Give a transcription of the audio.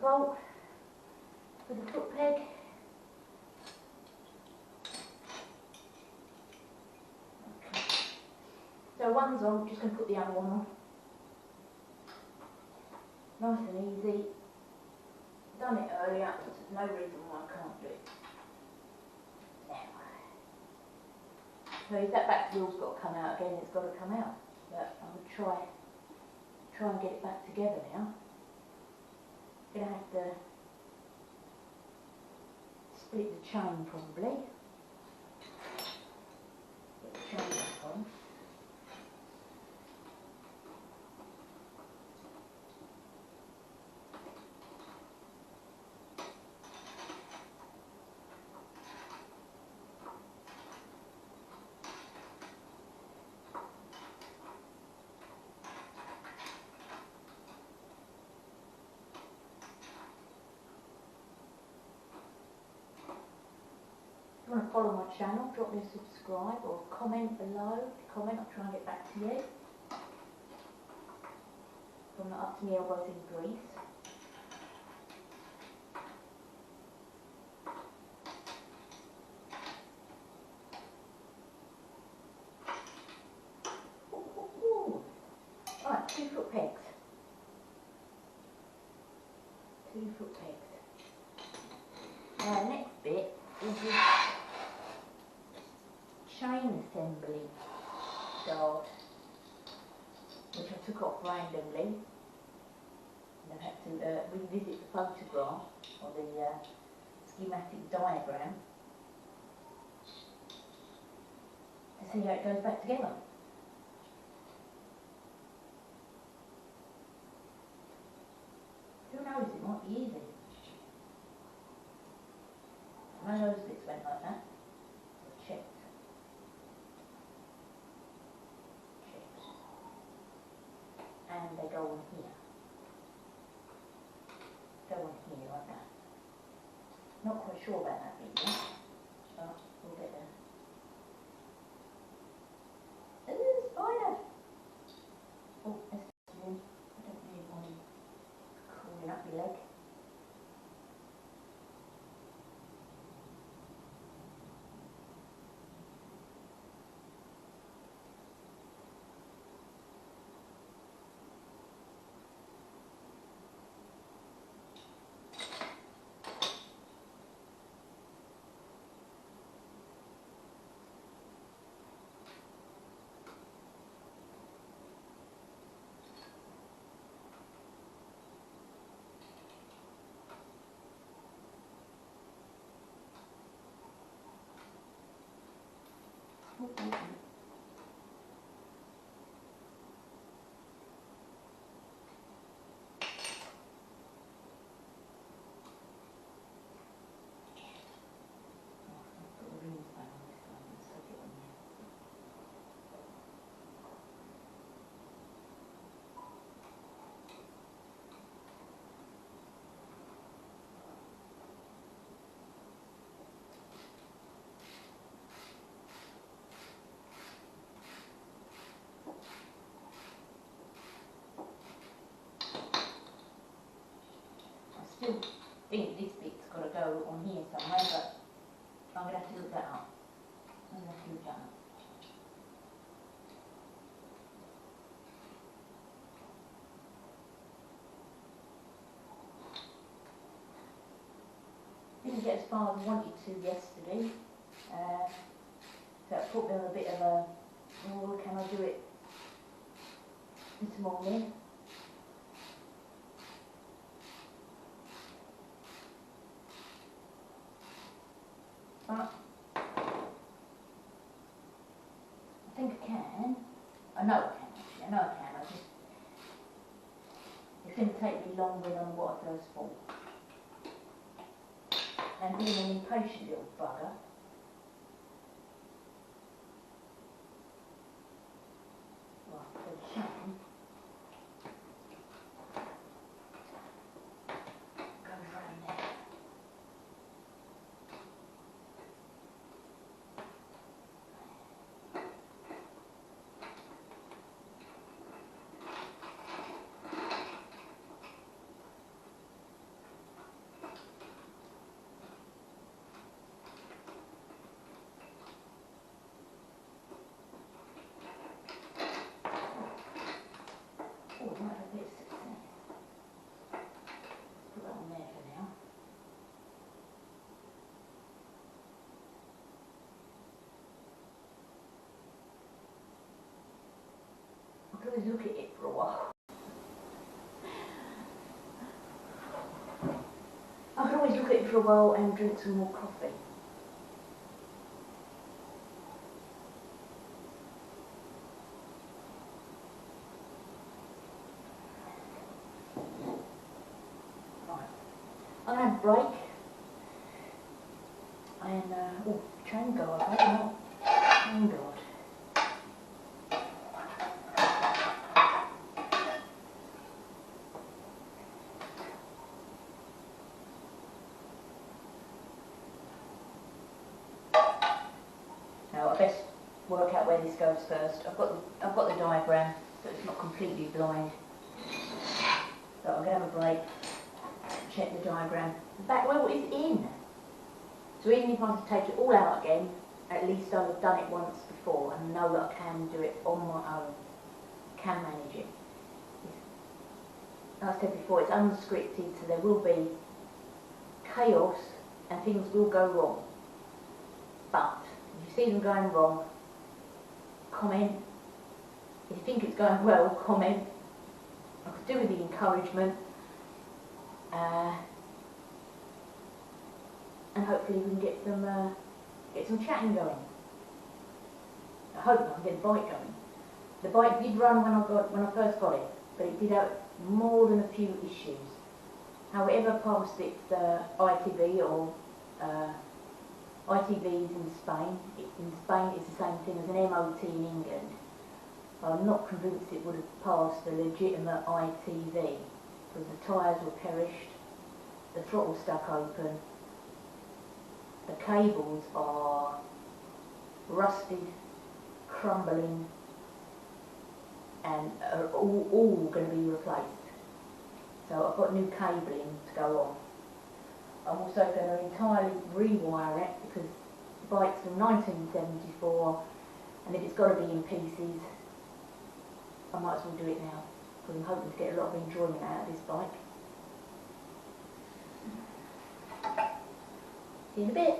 bolt for the foot peg. Okay. So one's on, just going to put the other one on. Nice and easy. Done it earlier, there's no reason why I can't do it now. So if that back wheel's got to come out again, it's got to come out. But I'm going to try and get it back together now. Going to have to split the chain probably. Put the chain back on. If you want to follow my channel, drop me a subscribe or comment below. Comment, I'll try and get back to you. I'm not up to my elbows in grease. Right, 2 foot pegs. 2 foot pegs. Now the next bit is this chain assembly guard, which I took off randomly, and I had to revisit the photograph or the schematic diagram to see how it goes back together. Who knows, it might be easy. I know those bits went like that. So checked. And they go on here. Go on here like that. Not quite sure about that bit yet, but we'll get there. Ooh, spider! Oh, that's one. I don't really want him crawling up your leg. I still think this bit's got to go on here somewhere, but I'm going to have to look that up. I'm going to have to look that up. Didn't get as far as I wanted to yesterday, so it put me on a bit of a, oh, can I do it this morning? But I think I can. I know I can actually, I know I can. It's going to take me longer than what I first thought. And being an impatient little bugger, right, for the chain, goes round there. I could always look at it for a while. I could always look at it for a while and drink some more coffee. Right. I'm going to have a break. And, oh, chain guard, I don't know. Chain guard. Now I best work out where this goes first. I've got the diagram, so it's not completely blind. So I'm going to have a break, check the diagram. The back wheel is in. So even if I was to take it all out again, at least I'll have done it once before and know that I can do it on my own, can manage it. As I said before, it's unscripted, so there will be chaos and things will go wrong. But if you see them going wrong, comment. If you think it's going well, comment. I could do with the encouragement. And hopefully we can get some chatting going. I hope I can get the bike going. The bike did run when I first got it, but it did have more than a few issues. However, past its ITV or ITVs in Spain. In Spain it's the same thing as an MOT in England. I'm not convinced it would have passed the legitimate ITV because the tyres were perished, the throttle stuck open, the cables are rusted, crumbling, and are all going to be replaced. So I've got new cabling to go on. I'm also going to entirely rewire it because the bike's from 1974, and if it's got to be in pieces, I might as well do it now because I'm hoping to get a lot of enjoyment out of this bike. See you in a bit.